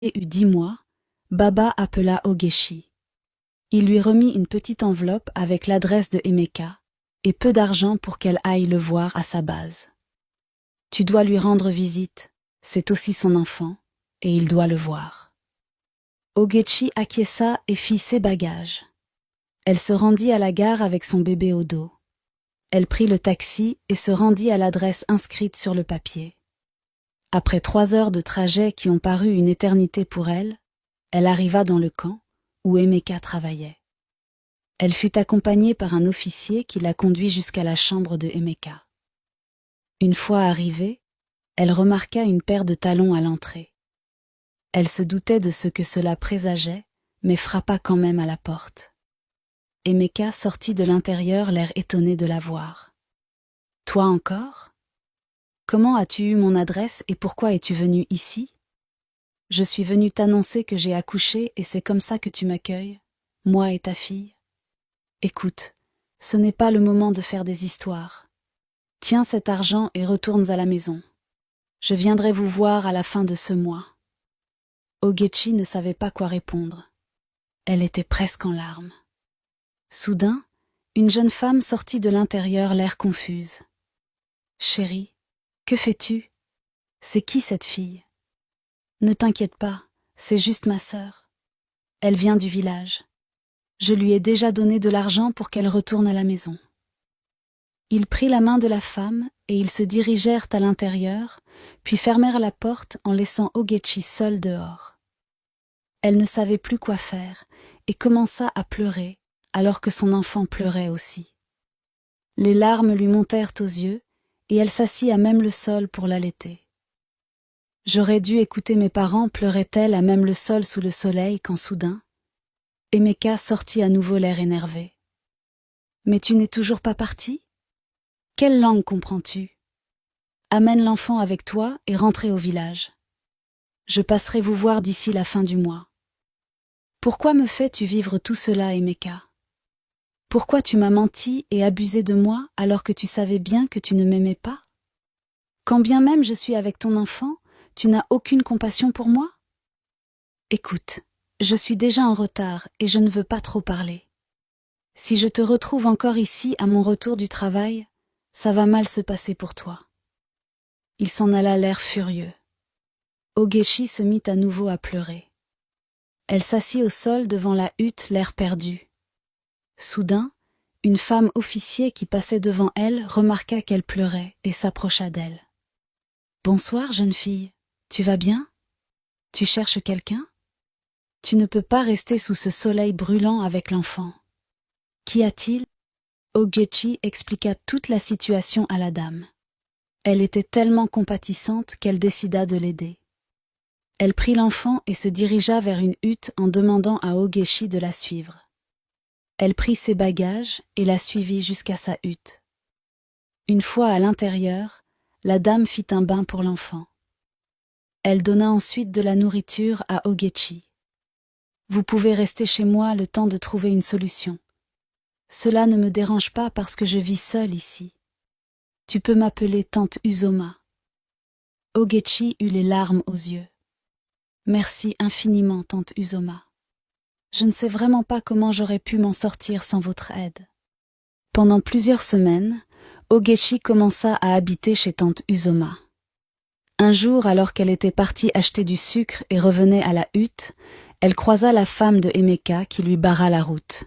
eut 10 mois, Baba appela Ogechi. Il lui remit une petite enveloppe avec l'adresse de Emeka et peu d'argent pour qu'elle aille le voir à sa base. Tu dois lui rendre visite, c'est aussi son enfant, et il doit le voir. Ogechi acquiesça et fit ses bagages. Elle se rendit à la gare avec son bébé au dos. Elle prit le taxi et se rendit à l'adresse inscrite sur le papier. Après 3 heures de trajet qui ont paru une éternité pour elle, elle arriva dans le camp où Emeka travaillait. Elle fut accompagnée par un officier qui la conduit jusqu'à la chambre de Emeka. Une fois arrivée, elle remarqua une paire de talons à l'entrée. Elle se doutait de ce que cela présageait, mais frappa quand même à la porte. Emeka sortit de l'intérieur, l'air étonné de la voir. « Toi encore ? Comment as-tu eu mon adresse et pourquoi es-tu venu ici ? Je suis venu t'annoncer que j'ai accouché et c'est comme ça que tu m'accueilles, moi et ta fille. Écoute, ce n'est pas le moment de faire des histoires. Tiens cet argent et retourne à la maison. Je viendrai vous voir à la fin de ce mois. » Ogechi ne savait pas quoi répondre. Elle était presque en larmes. Soudain, une jeune femme sortit de l'intérieur, l'air confuse. « Chérie, que fais-tu ? C'est qui cette fille ? Ne t'inquiète pas, c'est juste ma sœur. Elle vient du village. Je lui ai déjà donné de l'argent pour qu'elle retourne à la maison. » Il prit la main de la femme et ils se dirigèrent à l'intérieur, puis fermèrent la porte en laissant Ogechi seule dehors. Elle ne savait plus quoi faire et commença à pleurer alors que son enfant pleurait aussi. Les larmes lui montèrent aux yeux et elle s'assit à même le sol pour l'allaiter. « J'aurais dû écouter mes parents » pleurait-elle à même le sol sous le soleil quand soudain, Emeka sortit à nouveau l'air énervé. « Mais tu n'es toujours pas partie ? Quelle langue comprends-tu ? Amène l'enfant avec toi et rentrez au village. Je passerai vous voir d'ici la fin du mois. Pourquoi me fais-tu vivre tout cela, Emeka ? Pourquoi tu m'as menti et abusé de moi alors que tu savais bien que tu ne m'aimais pas ? Quand bien même je suis avec ton enfant, tu n'as aucune compassion pour moi ? Écoute, je suis déjà en retard et je ne veux pas trop parler. Si je te retrouve encore ici à mon retour du travail, ça va mal se passer pour toi. » Il s'en alla l'air furieux. Ogechi se mit à nouveau à pleurer. Elle s'assit au sol devant la hutte, l'air perdu. Soudain, une femme officier qui passait devant elle remarqua qu'elle pleurait et s'approcha d'elle. « Bonsoir, jeune fille. Tu vas bien ? Tu cherches quelqu'un ? Tu ne peux pas rester sous ce soleil brûlant avec l'enfant. Qu'y a-t-il ? » Ogechi expliqua toute la situation à la dame. Elle était tellement compatissante qu'elle décida de l'aider. Elle prit l'enfant et se dirigea vers une hutte en demandant à Ogechi de la suivre. Elle prit ses bagages et la suivit jusqu'à sa hutte. Une fois à l'intérieur, la dame fit un bain pour l'enfant. Elle donna ensuite de la nourriture à Ogechi. « Vous pouvez rester chez moi le temps de trouver une solution. Cela ne me dérange pas parce que je vis seule ici. Tu peux m'appeler tante Uzoma. » Ogechi eut les larmes aux yeux. « Merci infiniment, tante Uzoma. Je ne sais vraiment pas comment j'aurais pu m'en sortir sans votre aide. » Pendant plusieurs semaines, Ogechi commença à habiter chez tante Uzoma. Un jour, alors qu'elle était partie acheter du sucre et revenait à la hutte, elle croisa la femme de Emeka qui lui barra la route.